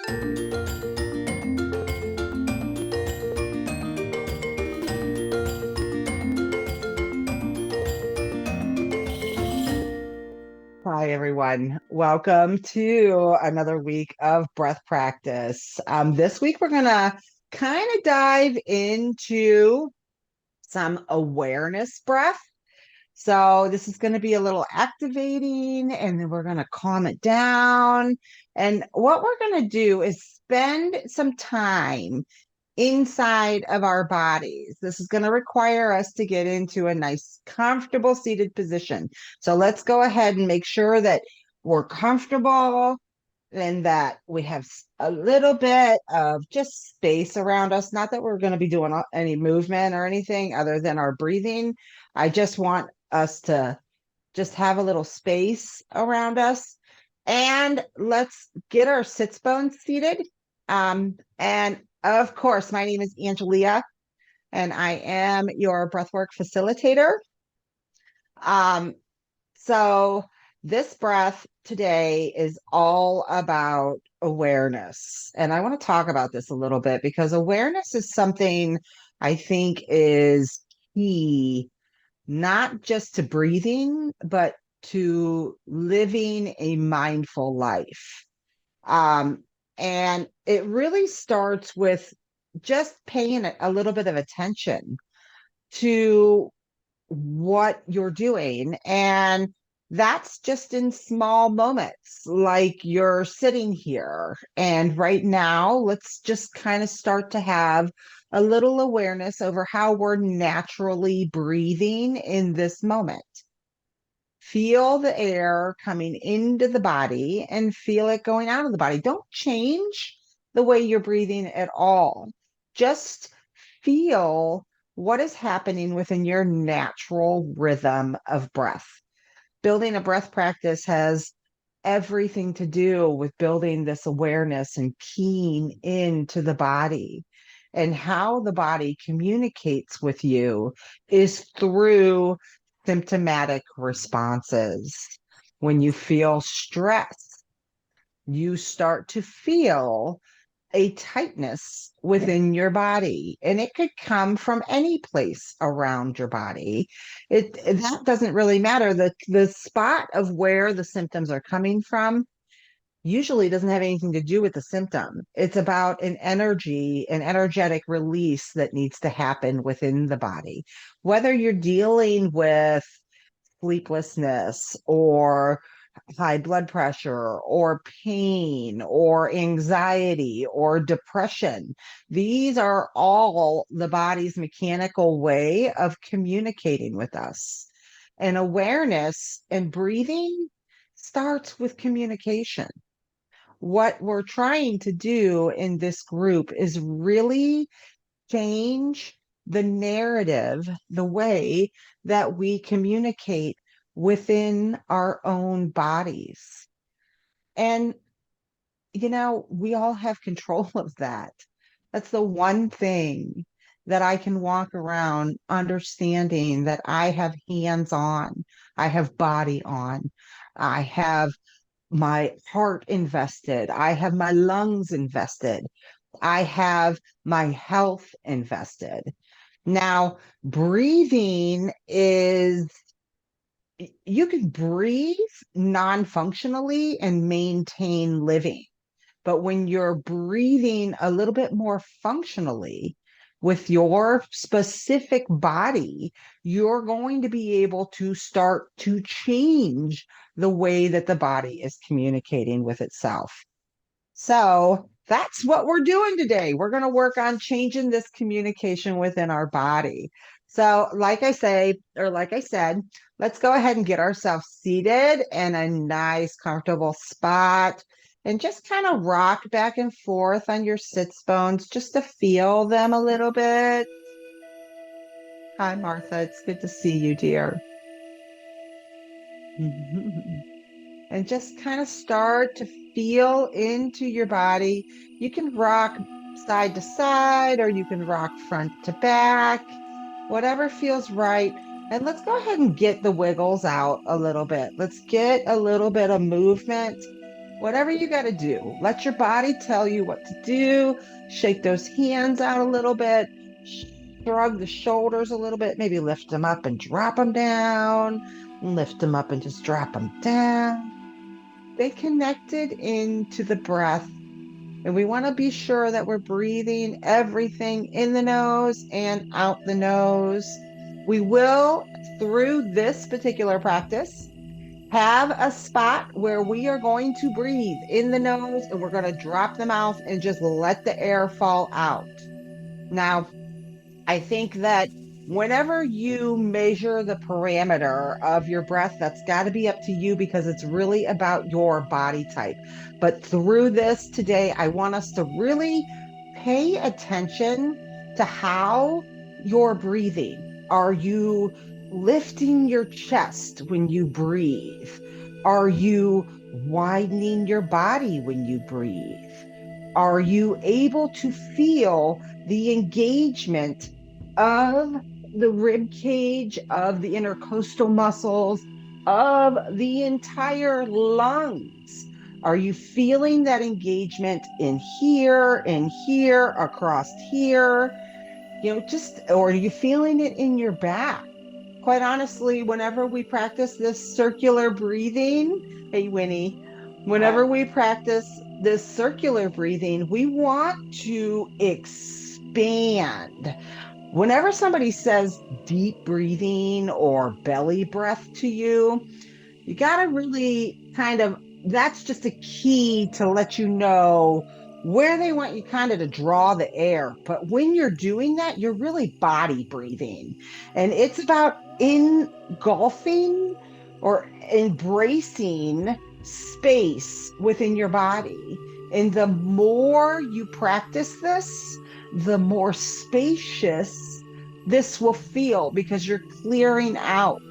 Hi, everyone. Welcome to another week of breath practice. This week, we're going to kind of dive into some awareness breath. So, this is going to be a little activating, and then we're going to calm it down. And what we're going to do is spend some time inside of our bodies. This is going to require us to get into a nice, comfortable seated position. So let's go ahead and make sure that we're comfortable and that we have a little bit of just space around us. Not that we're going to be doing any movement or anything other than our breathing. I just want us to just have a little space around us. And let's get our sits bones seated. And of course, my name is Angelia, and I am your breathwork facilitator. Um, so this breath today is all about awareness. And I want to talk about this a little bit because awareness is something I think is key, not just to breathing, but to living a mindful life. Um, and it really starts with just paying a little bit of attention to what you're doing. And that's just in small moments, like you're sitting here. And right now, let's just kind of start to have a little awareness over how we're naturally breathing in this moment. Feel the air coming into the body and feel it going out of the body. Don't change the way you're breathing at all. Just feel what is happening within your natural rhythm of breath. Building a breath practice has everything to do with building this awareness and keying into the body. And how the body communicates with you is through symptomatic responses. When you feel stress, you start to feel a tightness within your body, and it could come from any place around your body. That doesn't really matter. The spot of where the symptoms are coming from usually doesn't have anything to do with the symptom. It's about an energetic release that needs to happen within the body. Whether you're dealing with sleeplessness or high blood pressure or pain or anxiety or depression. These are all the body's mechanical way of communicating with us. And awareness and breathing starts with communication. What we're trying to do in this group is really change the narrative, the way that we communicate within our own bodies. And, we all have control of that. That's the one thing that I can walk around understanding that I have hands on, I have body on, I have my heart invested, I have my lungs invested, I have my health invested. Now, breathing is, you can breathe non-functionally and maintain living. But when you're breathing a little bit more functionally with your specific body, you're going to be able to start to change the way that the body is communicating with itself. So that's what we're doing today. We're going to work on changing this communication within our body. So, like I said, let's go ahead and get ourselves seated in a nice, comfortable spot and just kind of rock back and forth on your sits bones just to feel them a little bit. Hi, Martha. It's good to see you, dear. And just kind of start to feel into your body. You can rock side to side or you can rock front to back, whatever feels right. And let's go ahead and get the wiggles out a little bit. Let's get a little bit of movement Whatever you got to do, let your body tell you what to do. Shake those hands out a little bit, shrug the shoulders a little bit, maybe lift them up and drop them down, lift them up and just drop them down. Stay connected into the breath. And we want to be sure that we're breathing everything in the nose and out the nose. We will, through this particular practice, have a spot where we are going to breathe in the nose and we're going to drop the mouth and just let the air fall out. Now, I think that whenever you measure the parameter of your breath, that's got to be up to you because it's really about your body type. But through this today, I want us to really pay attention to how you're breathing. Are you lifting your chest when you breathe? Are you widening your body when you breathe? Are you able to feel the engagement of the rib cage, of the intercostal muscles, of the entire lungs? Are you feeling that engagement in here, across here? Just, or are you feeling it in your back? Quite honestly, whenever we practice this circular breathing, hey, Winnie, whenever we practice this circular breathing, we want to expand. Whenever somebody says deep breathing or belly breath to you got to really kind of, that's just a key to let you know where they want you kind of to draw the air. But when you're doing that, you're really body breathing. And it's about engulfing or embracing space within your body. And the more you practice this, the more spacious this will feel because you're clearing out.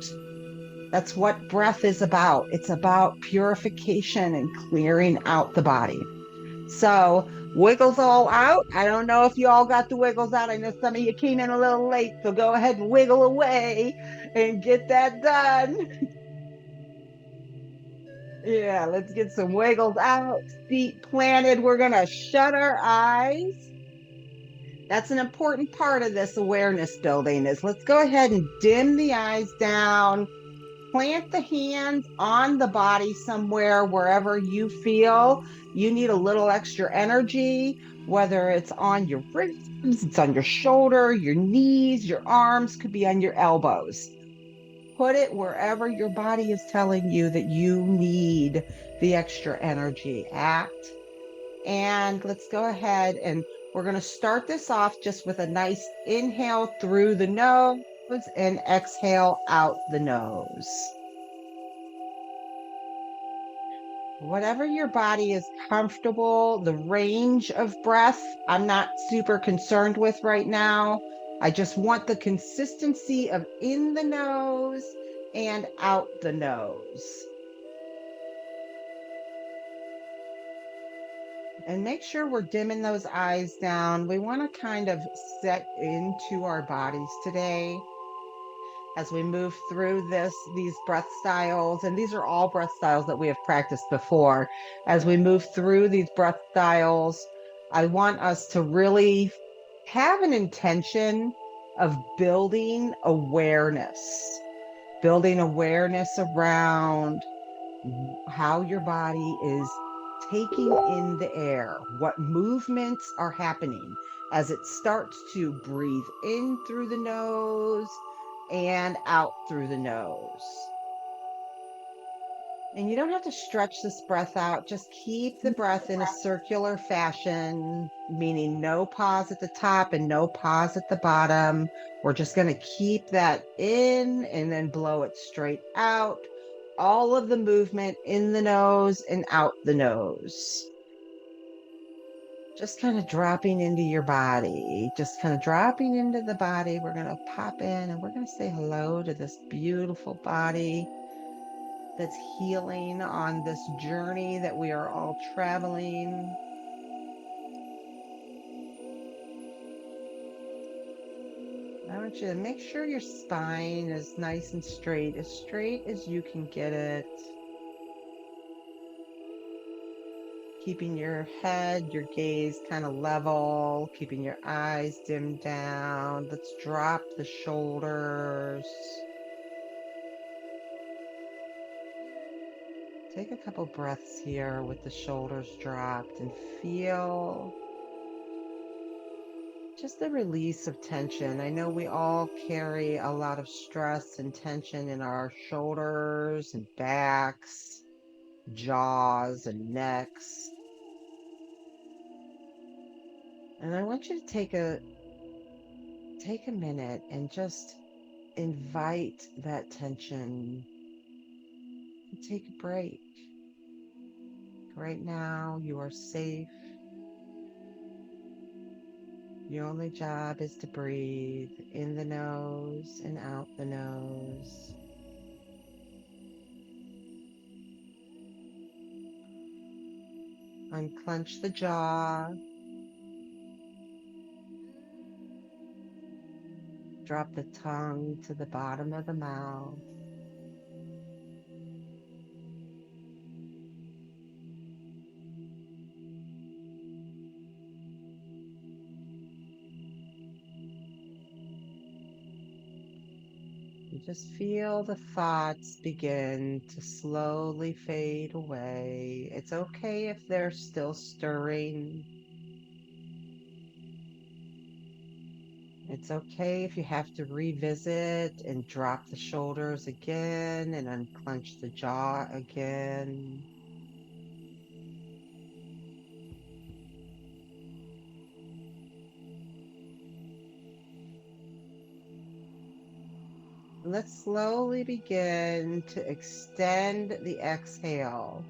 That's what breath is about. It's about purification and clearing out the body. So, wiggles all out. I don't know if you all got the wiggles out. I know some of you came in a little late, so go ahead and wiggle away and get that done. Yeah, let's get some wiggles out. Feet planted. We're going to shut our eyes. That's an important part of this awareness building is let's go ahead and dim the eyes down. Plant the hands on the body somewhere, wherever you feel you need a little extra energy, whether it's on your ribs, it's on your shoulder, your knees, your arms, could be on your elbows. Put it wherever your body is telling you that you need the extra energy at. And let's go ahead and we're going to start this off just with a nice inhale through the nose and exhale out the nose. Whatever your body is comfortable, the range of breath, I'm not super concerned with right now. I just want the consistency of in the nose and out the nose. And make sure we're dimming those eyes down. We want to kind of set into our bodies today as we move through these breath styles. And these are all breath styles that we have practiced before. As we move through these breath styles, I want us to really have an intention of building awareness around how your body is taking in the air, what movements are happening as it starts to breathe in through the nose and out through the nose. And you don't have to stretch this breath out. Just keep the breath in a circular fashion, meaning no pause at the top and no pause at the bottom. We're just going to keep that in and then blow it straight out. All of the movement in the nose and out the nose. Just kind of dropping into your body, just kind of dropping into the body. We're going to pop in and we're going to say hello to this beautiful body that's healing on this journey that we are all traveling. I want you to make sure your spine is nice and straight as you can get it. keeping your head, your gaze kind of level, keeping your eyes dimmed down. Let's drop the shoulders. Take a couple breaths here with the shoulders dropped and feel just the release of tension. I know we all carry a lot of stress and tension in our shoulders and backs, jaws and necks. And I want you to take a minute and just invite that tension and take a break. Right now, you are safe. Your only job is to breathe in the nose and out the nose. Unclench the jaw. Drop the tongue to the bottom of the mouth. You just feel the thoughts begin to slowly fade away. It's okay if they're still stirring. It's okay if you have to revisit and drop the shoulders again and unclench the jaw again. Let's slowly begin to extend the exhale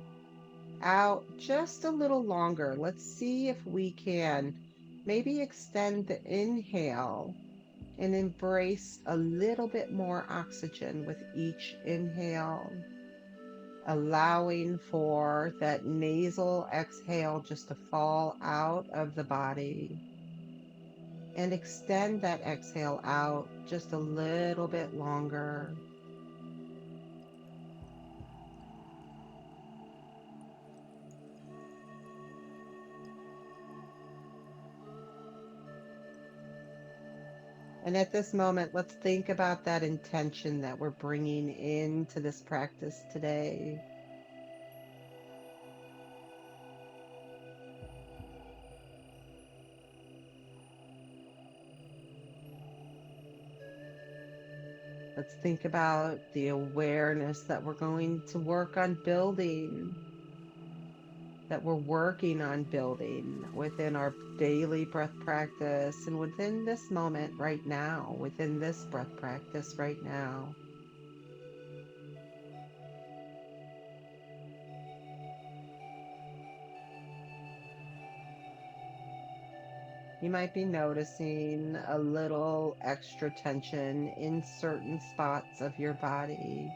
out just a little longer. Let's see if we can maybe extend the inhale and embrace a little bit more oxygen with each inhale, allowing for that nasal exhale just to fall out of the body. And extend that exhale out just a little bit longer. And at this moment, let's think about that intention that we're bringing into this practice today. Let's think about the awareness that we're going to work on building, that we're working on building within our daily breath practice and within this moment right now, within this breath practice right now. You might be noticing a little extra tension in certain spots of your body.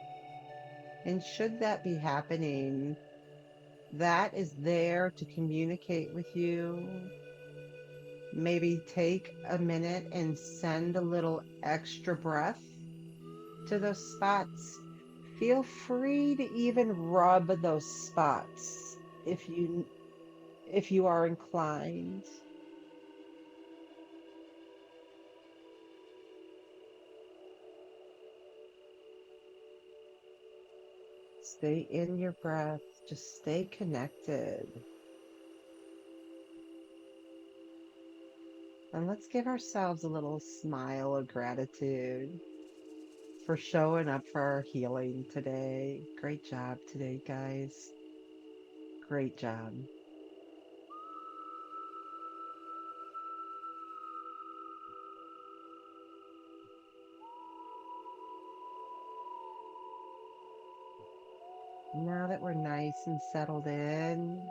And should that be happening, that is there to communicate with you. Maybe take a minute and send a little extra breath to those spots. Feel free to even rub those spots if you are inclined. Stay in your breath. Just stay connected. And let's give ourselves a little smile of gratitude for showing up for our healing today. Great job today, guys. Great job. Now that we're nice and settled in,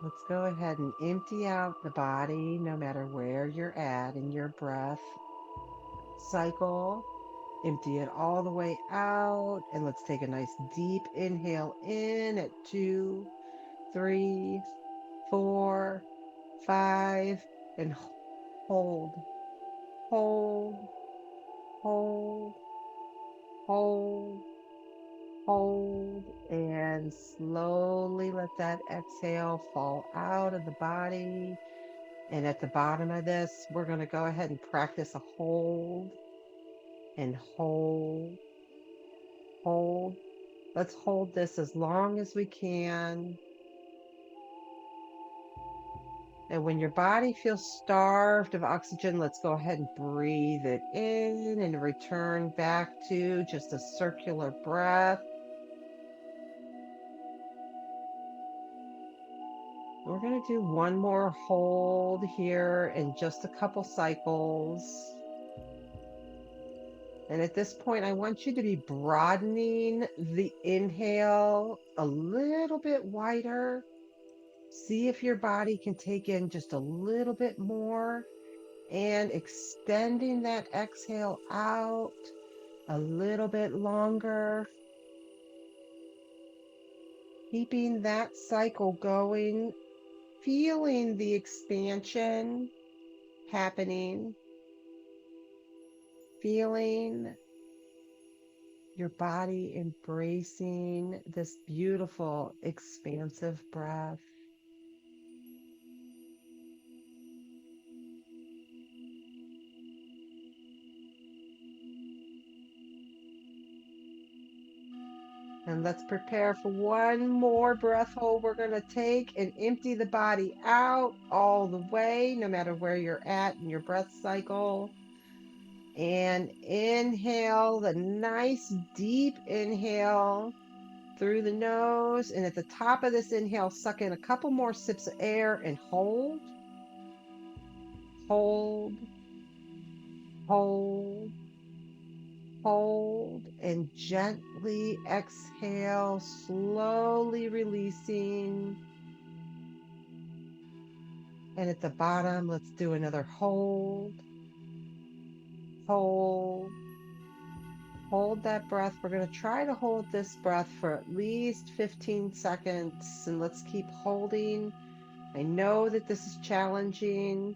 let's go ahead and empty out the body no matter where you're at in your breath cycle. Empty it all the way out. And let's take a nice deep inhale in at 2, 3, 4, 5, and hold, hold, hold. hold, hold, and slowly let that exhale fall out of the body. And at the bottom of this, we're going to go ahead and practice a hold and hold, hold. Let's hold this as long as we can. And when your body feels starved of oxygen, let's go ahead and breathe it in and return back to just a circular breath. We're going to do one more hold here in just a couple cycles. And at this point, I want you to be broadening the inhale a little bit wider. See if your body can take in just a little bit more and extending that exhale out a little bit longer. Keeping that cycle going, feeling the expansion happening, feeling your body embracing this beautiful, expansive breath. And let's prepare for one more breath hold we're going to take and empty the body out all the way, no matter where you're at in your breath cycle. And inhale the nice deep inhale through the nose. And at the top of this inhale, suck in a couple more sips of air and hold, hold, hold, hold, and gently exhale, slowly releasing. And at the bottom, let's do another hold, hold, hold that breath. We're going to try to hold this breath for at least 15 seconds. And let's keep holding. I know that this is challenging.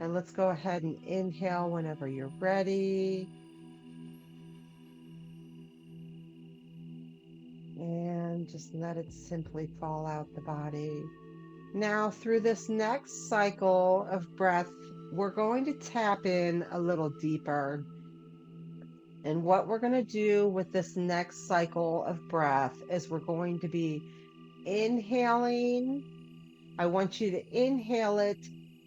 And let's go ahead and inhale whenever you're ready. And just let it simply fall out the body. Now, through this next cycle of breath, we're going to tap in a little deeper. And what we're going to do with this next cycle of breath is we're going to be inhaling. I want you to inhale it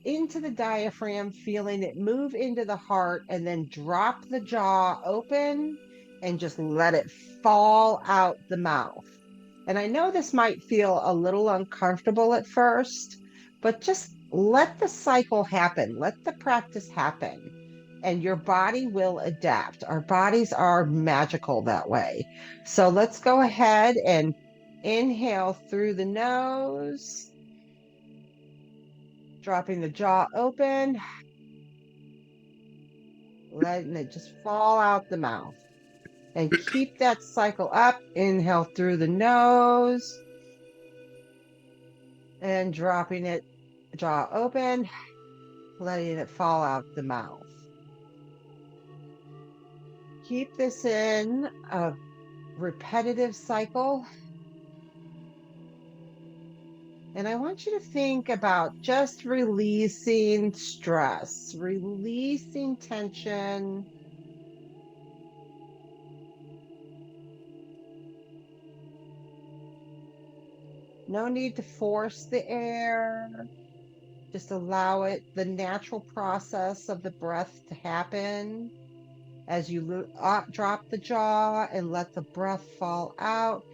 into the diaphragm, feeling it move into the heart, and then drop the jaw open and just let it fall out the mouth. And I know this might feel a little uncomfortable at first, but just let the cycle happen. Let the practice happen, and your body will adapt. Our bodies are magical that way. So let's go ahead and inhale through the nose, dropping the jaw open, letting it just fall out the mouth. And keep that cycle up. Inhale through the nose and dropping it, jaw open, letting it fall out the mouth. Keep this in a repetitive cycle. And I want you to think about just releasing stress, releasing tension. No need to force the air. Just allow it, the natural process of the breath to happen as you drop the jaw and let the breath fall out.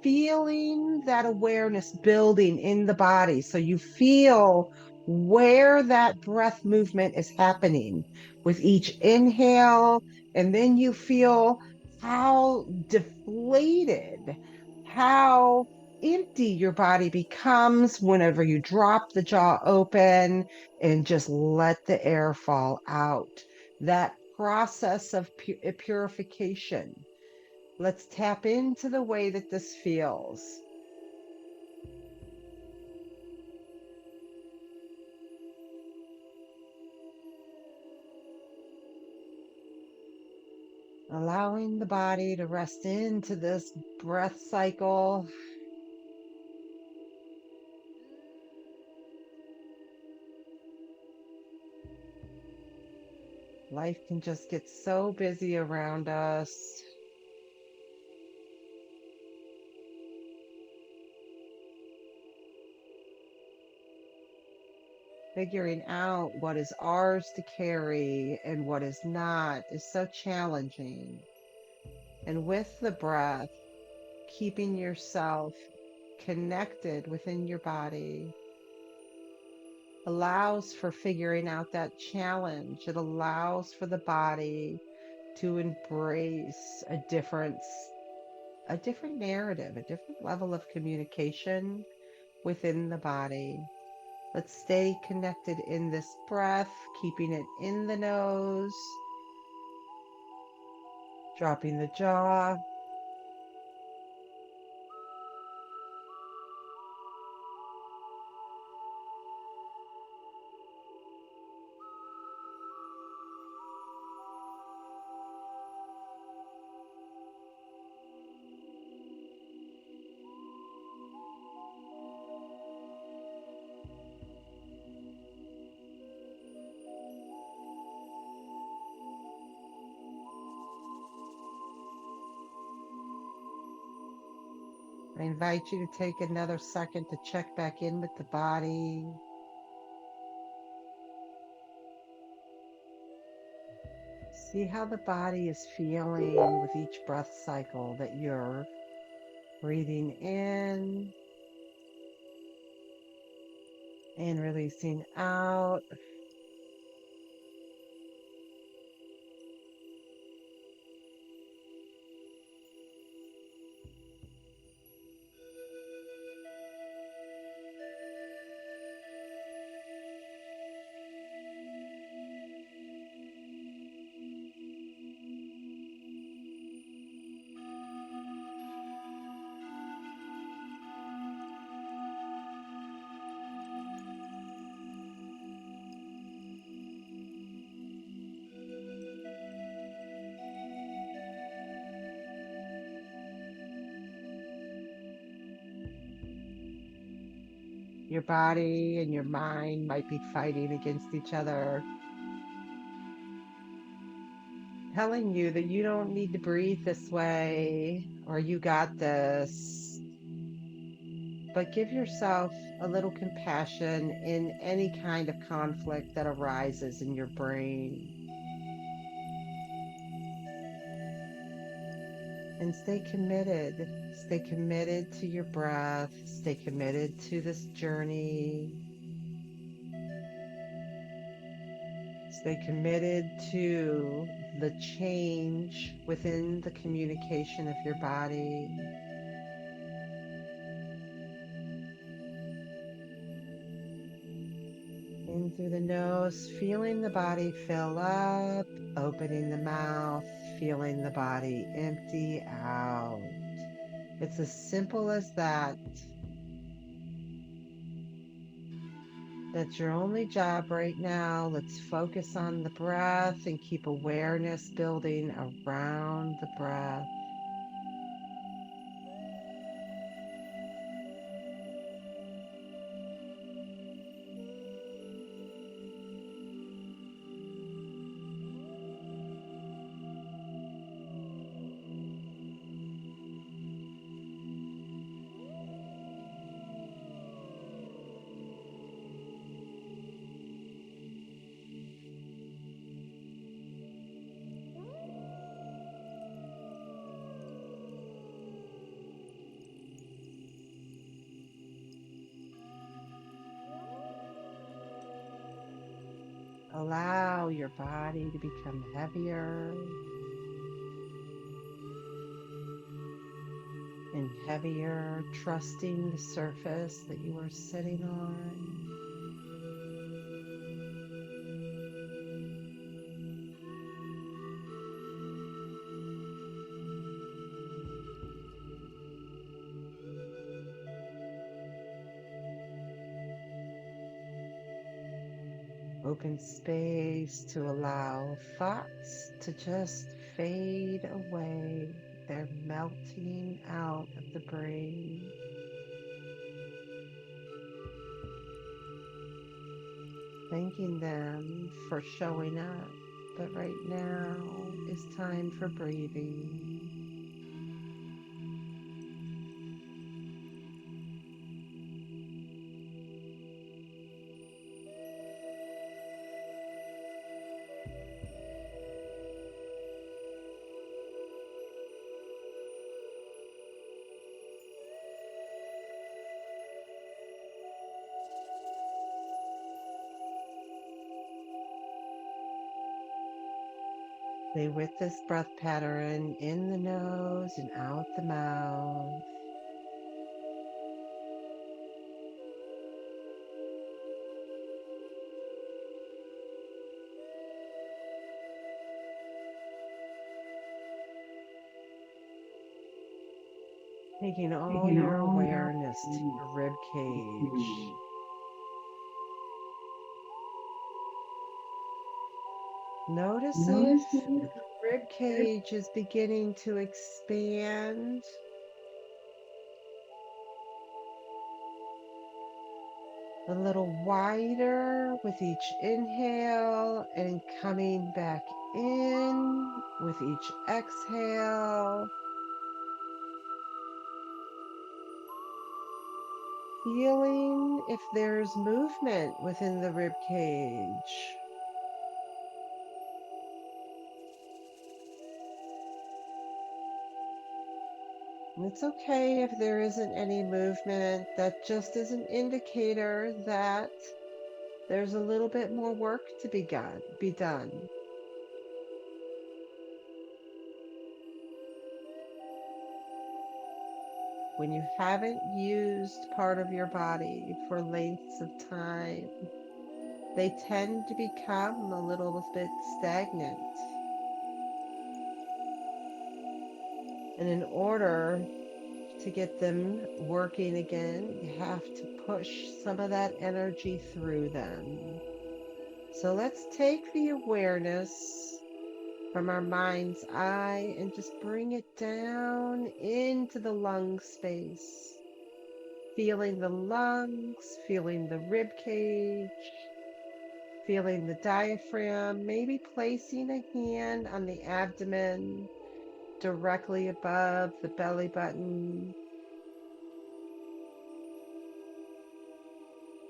Feeling that awareness building in the body. So you feel where that breath movement is happening with each inhale. And then you feel how deflated, how empty your body becomes whenever you drop the jaw open and just let the air fall out. That process of purification. Let's tap into the way that this feels. allowing the body to rest into this breath cycle. Life can just get so busy around us. Figuring out what is ours to carry and what is not is so challenging. And with the breath, keeping yourself connected within your body allows for figuring out that challenge. It allows for the body to embrace a different narrative, a different level of communication within the body. Let's stay connected in this breath, keeping it in the nose, dropping the jaw. I invite you to take another second to check back in with the body. See how the body is feeling with each breath cycle that you're breathing in and releasing out. Your body and your mind might be fighting against each other, telling you that you don't need to breathe this way or you got this. But give yourself a little compassion in any kind of conflict that arises in your brain. And stay committed. Stay committed to your breath. Stay committed to this journey. Stay committed to the change within the communication of your body. In through the nose, feeling the body fill up, opening the mouth, feeling the body empty out. It's as simple as that. That's your only job right now. Let's focus on the breath and keep awareness building around the breath. Allow your body to become heavier and heavier, trusting the surface that you are sitting on. Open space to allow thoughts to just fade away. They're melting out of the brain. Thanking them for showing up. But right now is time for breathing. Stay with this breath pattern in the nose and out the mouth. Taking all your awareness to your rib cage. Notice if the rib cage is beginning to expand a little wider with each inhale and coming back in with each exhale. Feeling if there's movement within the rib cage. And it's okay if there isn't any movement. That just is an indicator that there's a little bit more work to be done. When you haven't used part of your body for lengths of time, they tend to become a little bit stagnant. And in order to get them working again, you have to push some of that energy through them. So let's take the awareness from our mind's eye and just bring it down into the lung space. Feeling the lungs, feeling the rib cage, feeling the diaphragm, maybe placing a hand on the abdomen directly above the belly button.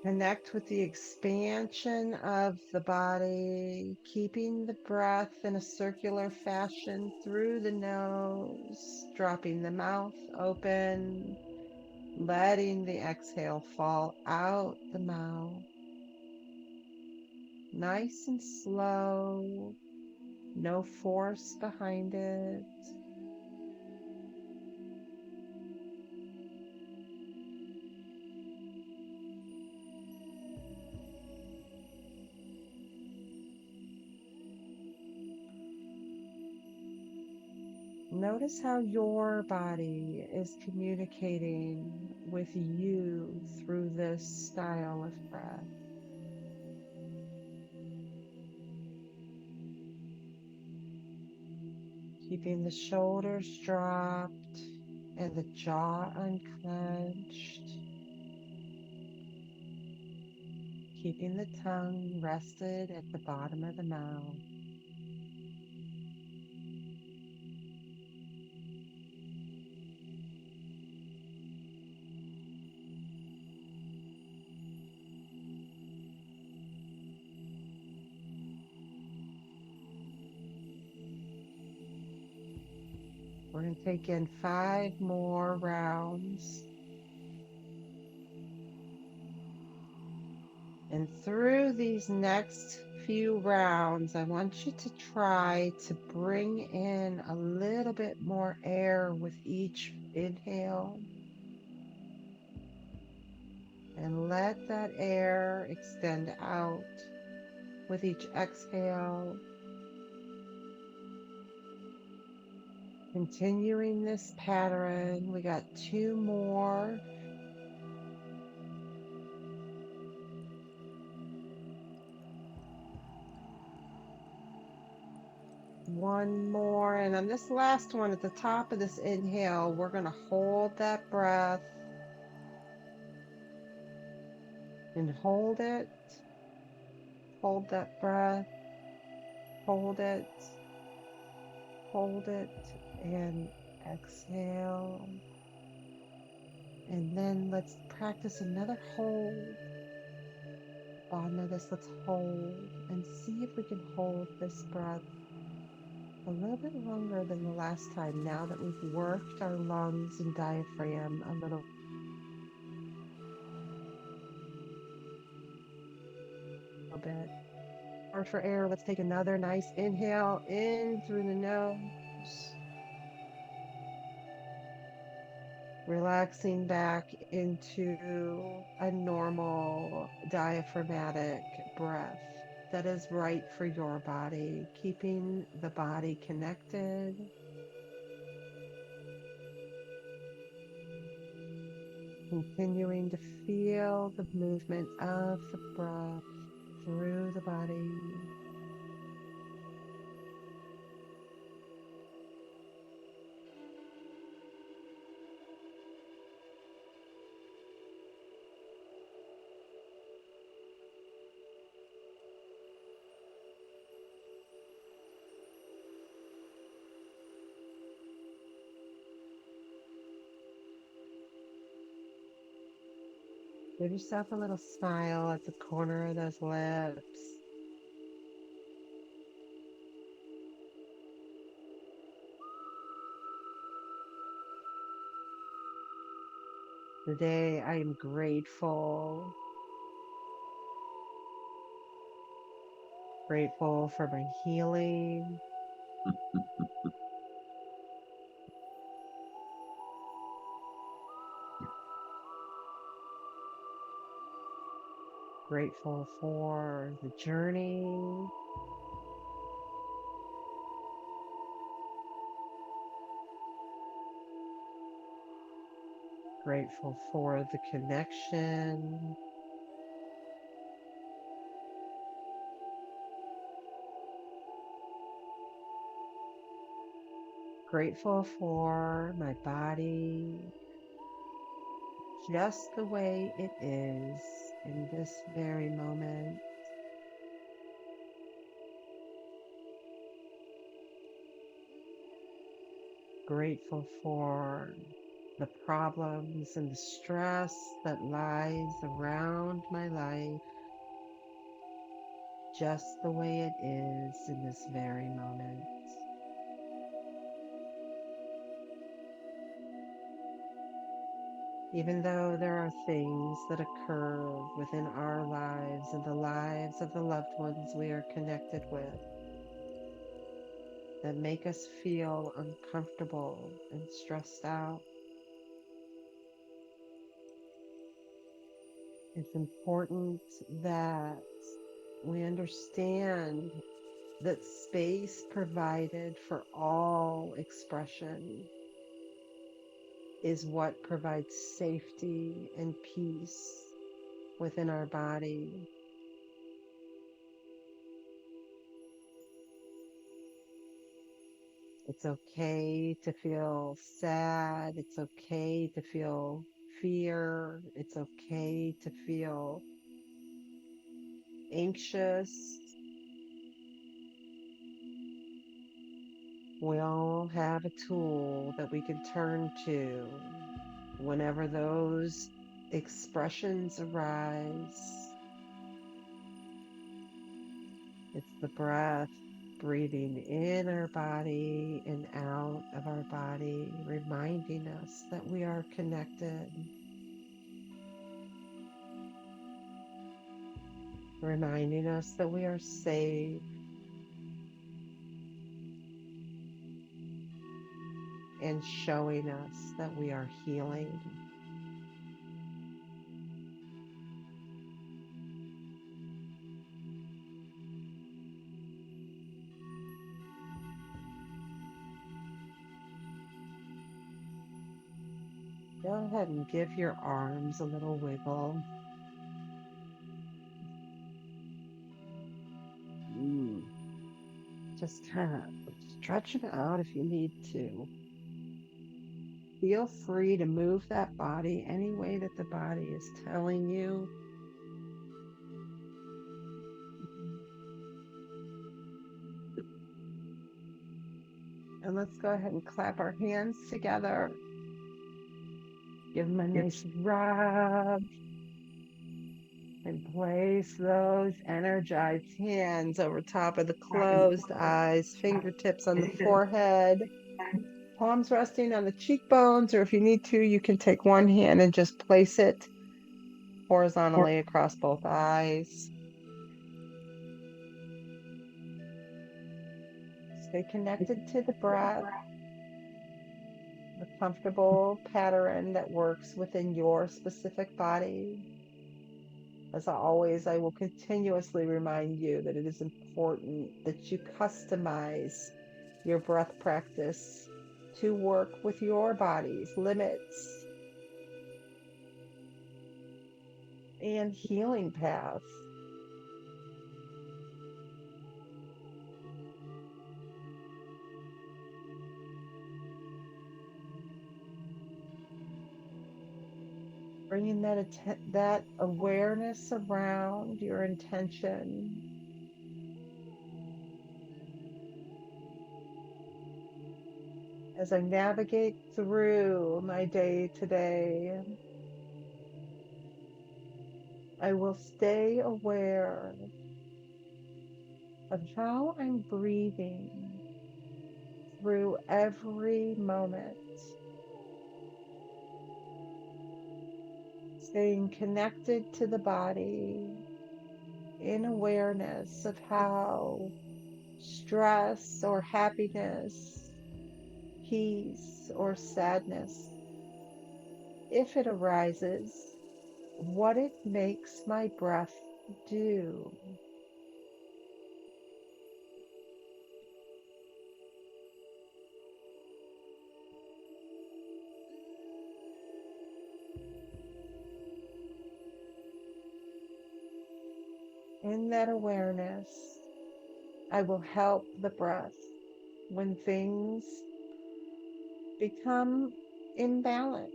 Connect with the expansion of the body, keeping the breath in a circular fashion through the nose, dropping the mouth open, letting the exhale fall out the mouth. Nice and slow, no force behind it. Notice how your body is communicating with you through this style of breath. Keeping the shoulders dropped and the jaw unclenched. Keeping the tongue rested at the bottom of the mouth. We're going to take in 5 more rounds. And through these next few rounds, I want you to try to bring in a little bit more air with each inhale and let that air extend out with each exhale. Continuing this pattern, we got 2 more. One more. And on this last one at the top of this inhale, we're going to hold that breath and hold that breath, hold it, hold it, and exhale. And then let's practice another hold. Bottom of this, let's hold and see if we can hold this breath a little bit longer than the last time now that we've worked our lungs and diaphragm a little bit. Or for air, let's take another nice inhale in through the nose, relaxing back into a normal diaphragmatic breath that is right for your body, keeping the body connected. Continuing to feel the movement of the breath through the body. Give yourself a little smile at the corner of those lips. Today, I am grateful for my healing, grateful for the journey, grateful for the connection, grateful for my body just the way it is in this very moment. Grateful for the problems and the stress that lies around my life just the way it is in this very moment. Even though there are things that occur within our lives and the lives of the loved ones we are connected with that make us feel uncomfortable and stressed out, it's important that we understand that space provided for all expression is what provides safety and peace within our body. It's okay to feel sad. It's okay to feel fear. It's okay to feel anxious. We all have a tool that we can turn to whenever those expressions arise. It's the breath, breathing in our body and out of our body, reminding us that we are connected, reminding us that we are safe, and showing us that we are healing. Go ahead and give your arms a little wiggle. Mm. Just kind of Stretch it out if you need to. Feel free to move that body any way that the body is telling you. And let's go ahead and clap our hands together. Give them a nice rub and place those energized hands over top of the closed eyes, fingertips on the forehead, palms resting on the cheekbones, or if you need to, you can take one hand and just place it horizontally across both eyes. Stay connected to the breath, the comfortable pattern that works within your specific body. As always, I will continuously remind you that it is important that you customize your breath practice to work with your body's limits and healing paths. Bringing that awareness around your intention as I navigate through my day today. I will stay aware of how I'm breathing through every moment, staying connected to the body in awareness of how stress or happiness, peace or sadness, if it arises, what it makes my breath do. In that awareness, I will help the breath when things become imbalanced.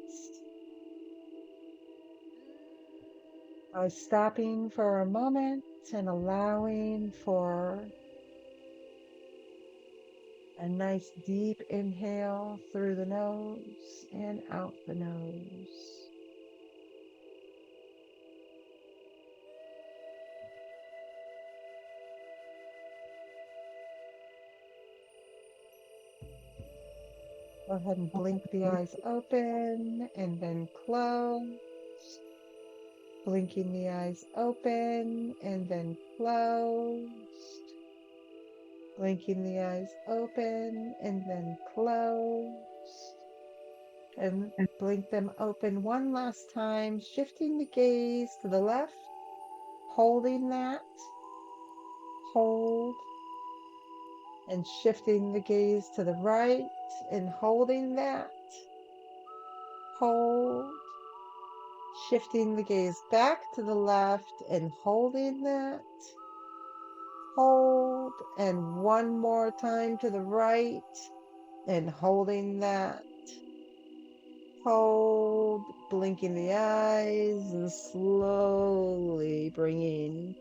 By stopping for a moment and allowing for a nice deep inhale through the nose and out the nose. Go ahead and blink the eyes open and then close. Blinking the eyes open and then closed. Blinking the eyes open and then closed. And blink them open one last time, shifting the gaze to the left, holding that, hold, and shifting the gaze to the right and holding that, hold, shifting the gaze back to the left and holding that, hold, and one more time to the right and holding that, hold, blinking the eyes and slowly bringing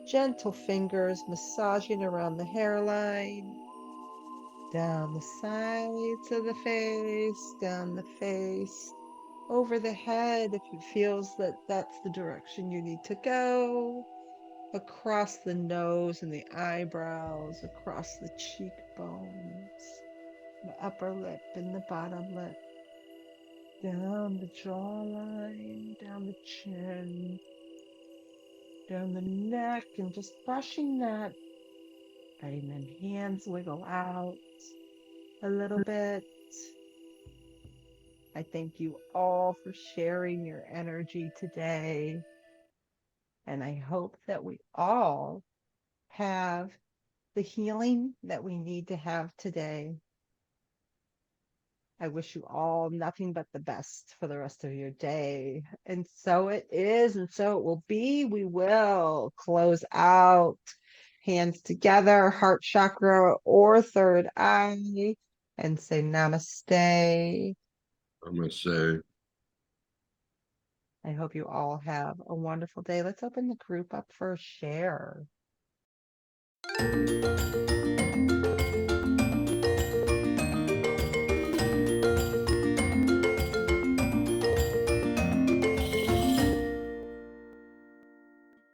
gentle fingers massaging around the hairline, down the sides of the face, down the face, over the head if it feels that that's the direction you need to go, across the nose and the eyebrows, across the cheekbones, the upper lip and the bottom lip, down the jawline, down the chin, down the neck, and just brushing that, letting them hands wiggle out a little bit. I thank you all for sharing your energy today. And I hope that we all have the healing that we need to have today. I wish you all nothing but the best for the rest of your day. And so it is, and so it will be. We will close out hands together, heart chakra or third eye, and say namaste. I'm gonna say, I hope you all have a wonderful day. Let's open the group up for a share.